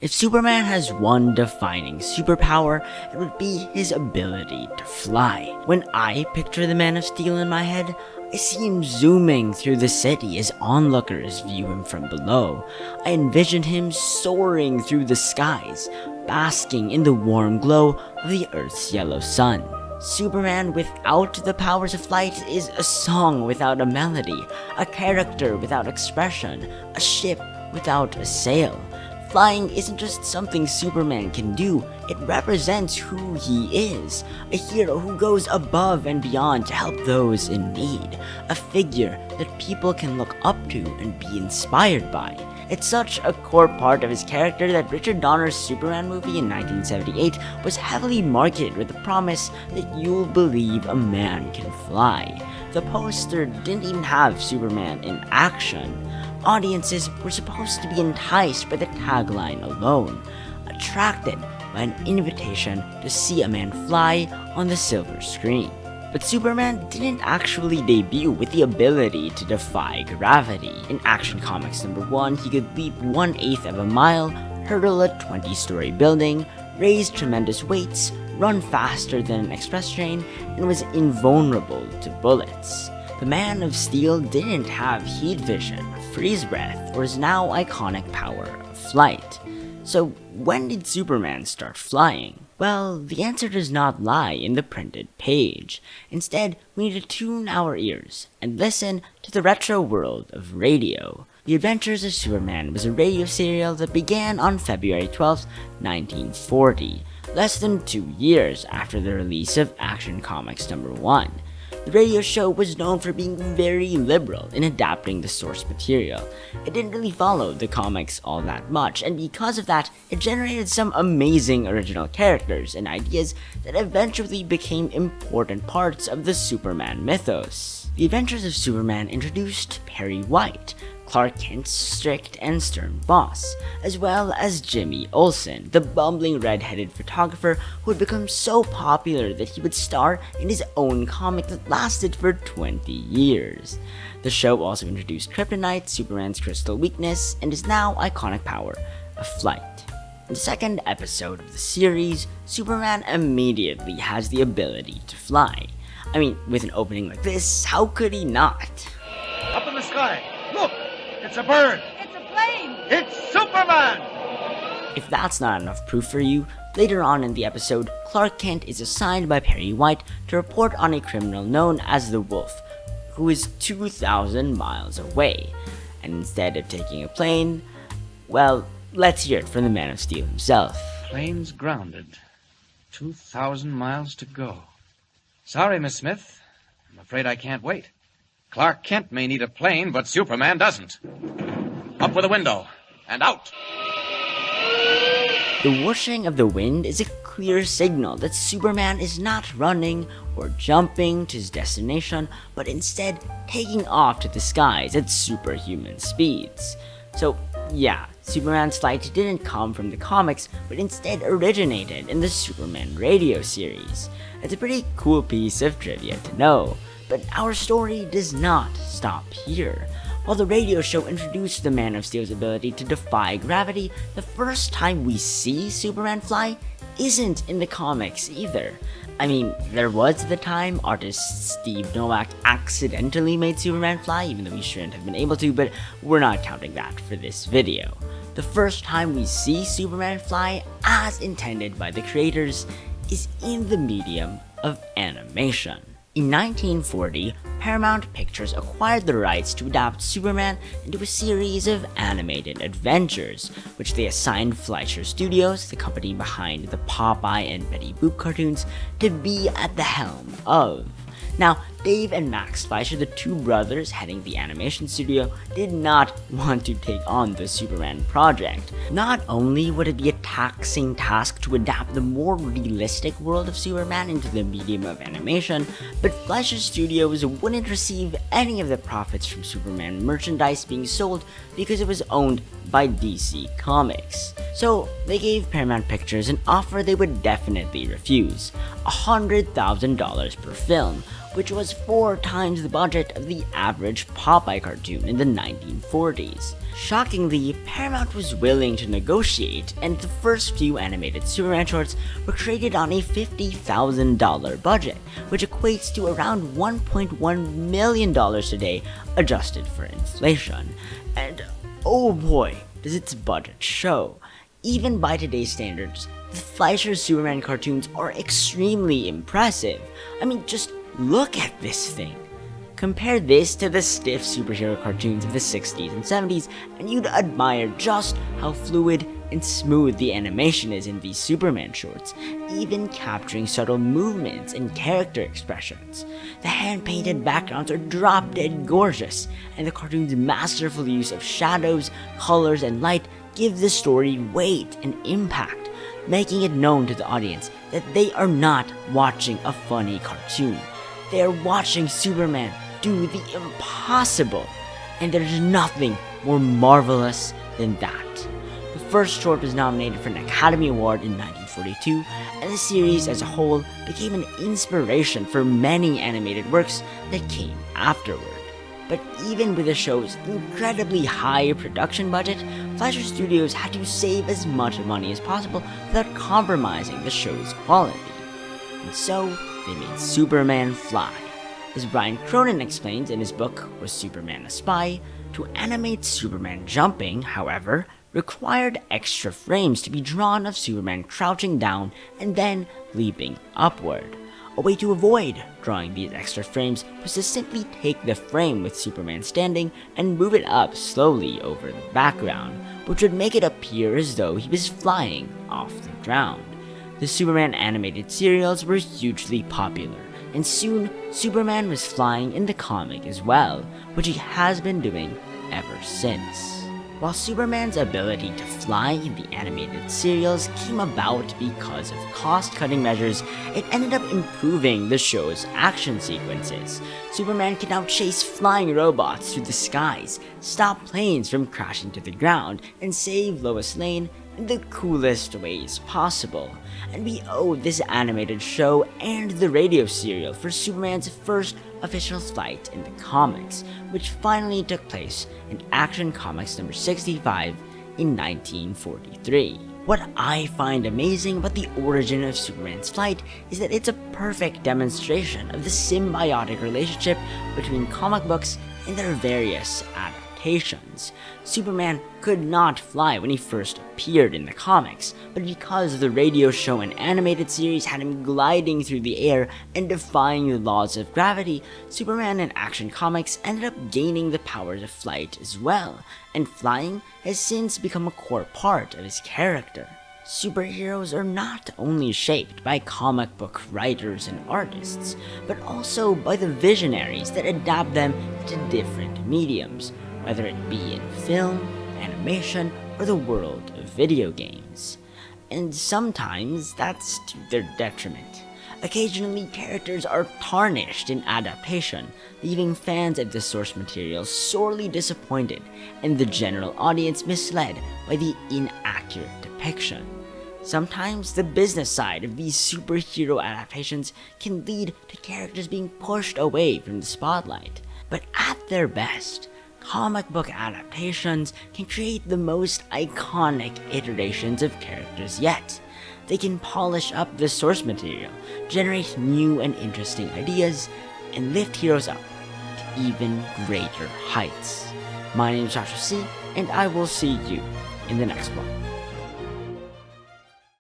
If Superman has one defining superpower, it would be his ability to fly. When I picture the Man of Steel in my head, I see him zooming through the city as onlookers view him from below. I envision him soaring through the skies, basking in the warm glow of the Earth's yellow sun. Superman without the powers of flight is a song without a melody, a character without expression, a ship without a sail. Flying isn't just something Superman can do, it represents who he is. A hero who goes above and beyond to help those in need. A figure that people can look up to and be inspired by. It's such a core part of his character that Richard Donner's Superman movie in 1978 was heavily marketed with the promise that you'll believe a man can fly. The poster didn't even have Superman in action. Audiences were supposed to be enticed by the tagline alone, attracted by an invitation to see a man fly on the silver screen. But Superman didn't actually debut with the ability to defy gravity. In Action Comics #1, he could leap 1/8 of a mile, hurdle a 20-story building, raise tremendous weights, run faster than an express train, and was invulnerable to bullets. The Man of Steel didn't have heat vision, freeze breath, or his now iconic power of flight. So when did Superman start flying? Well, the answer does not lie in the printed page. Instead, we need to tune our ears and listen to the retro world of radio. The Adventures of Superman was a radio serial that began on February 12, 1940, less than 2 years after the release of Action Comics #1. The radio show was known for being very liberal in adapting the source material. It didn't really follow the comics all that much, and because of that, it generated some amazing original characters and ideas that eventually became important parts of the Superman mythos. The Adventures of Superman introduced Perry White, Clark Kent's strict and stern boss, as well as Jimmy Olsen, the bumbling red-headed photographer who had become so popular that he would star in his own comic that lasted for 20 years. The show also introduced Kryptonite, Superman's crystal weakness, and his now iconic power of flight. In the second episode of the series, Superman immediately has the ability to fly. I mean, with an opening like this, how could he not? Up in the sky, look! It's a bird! It's a plane! It's Superman! If that's not enough proof for you, later on in the episode, Clark Kent is assigned by Perry White to report on a criminal known as the Wolf, who is 2,000 miles away. And instead of taking a plane, well, let's hear it from the Man of Steel himself. Plane's grounded. 2,000 miles to go. Sorry, Miss Smith. I'm afraid I can't wait. Clark Kent may need a plane, but Superman doesn't. Up with the window, and out! The whooshing of the wind is a clear signal that Superman is not running or jumping to his destination, but instead taking off to the skies at superhuman speeds. So, yeah, Superman's flight didn't come from the comics, but instead originated in the Superman radio series. It's a pretty cool piece of trivia to know. But our story does not stop here. While the radio show introduced the Man of Steel's ability to defy gravity, the first time we see Superman fly isn't in the comics either. I mean, there was the time artist Steve Nowak accidentally made Superman fly, even though he shouldn't have been able to, but we're not counting that for this video. The first time we see Superman fly, as intended by the creators, is in the medium of animation. In 1940, Paramount Pictures acquired the rights to adapt Superman into a series of animated adventures, which they assigned Fleischer Studios, the company behind the Popeye and Betty Boop cartoons, to be at the helm of. Now, Dave and Max Fleischer, the two brothers heading the animation studio, did not want to take on the Superman project. Not only would it be a taxing task to adapt the more realistic world of Superman into the medium of animation, but Fleischer Studios wouldn't receive any of the profits from Superman merchandise being sold because it was owned by DC Comics. So they gave Paramount Pictures an offer they would definitely refuse, $100,000 per film, which was 4 times the budget of the average Popeye cartoon in the 1940s. Shockingly, Paramount was willing to negotiate, and the first few animated Superman shorts were created on a $50,000 budget, which equates to around $1.1 million today, adjusted for inflation. And oh boy, does its budget show. Even by today's standards, the Fleischer Superman cartoons are extremely impressive. I mean, just look at this thing. Compare this to the stiff superhero cartoons of the 60s and 70s, and you'd admire just how fluid and smooth the animation is in these Superman shorts, even capturing subtle movements and character expressions. The hand-painted backgrounds are drop-dead gorgeous, and the cartoon's masterful use of shadows, colors, and light give the story weight and impact, making it known to the audience that they are not watching a funny cartoon. They are watching Superman do the impossible, and there's nothing more marvelous than that. The first short was nominated for an Academy Award in 1942, and the series as a whole became an inspiration for many animated works that came afterward. But even with the show's incredibly high production budget, Fleischer Studios had to save as much money as possible without compromising the show's quality. And so, they made Superman fly. As Brian Cronin explains in his book, Was Superman a Spy?, to animate Superman jumping, however, required extra frames to be drawn of Superman crouching down and then leaping upward. A way to avoid drawing these extra frames was to simply take the frame with Superman standing and move it up slowly over the background, which would make it appear as though he was flying off the ground. The Superman animated serials were hugely popular, and soon Superman was flying in the comic as well, which he has been doing ever since. While Superman's ability to fly in the animated serials came about because of cost-cutting measures, it ended up improving the show's action sequences. Superman can now chase flying robots through the skies, stop planes from crashing to the ground, and save Lois Lane in the coolest ways possible. And we owe this animated show and the radio serial for Superman's first official flight in the comics, which finally took place in Action Comics number 65 in 1943. What I find amazing about the origin of Superman's flight is that it's a perfect demonstration of the symbiotic relationship between comic books and their various adaptations. Superman could not fly when he first appeared in the comics, but because the radio show and animated series had him gliding through the air and defying the laws of gravity, Superman in Action Comics ended up gaining the powers of flight as well, and flying has since become a core part of his character. Superheroes are not only shaped by comic book writers and artists, but also by the visionaries that adapt them to different mediums, whether it be in film, animation, or the world of video games. And sometimes that's to their detriment. Occasionally, characters are tarnished in adaptation, leaving fans of the source material sorely disappointed and the general audience misled by the inaccurate depiction. Sometimes the business side of these superhero adaptations can lead to characters being pushed away from the spotlight. But at their best, comic book adaptations can create the most iconic iterations of characters yet. They can polish up the source material, generate new and interesting ideas, and lift heroes up to even greater heights. My name is Josef Suk, and I will see you in the next one.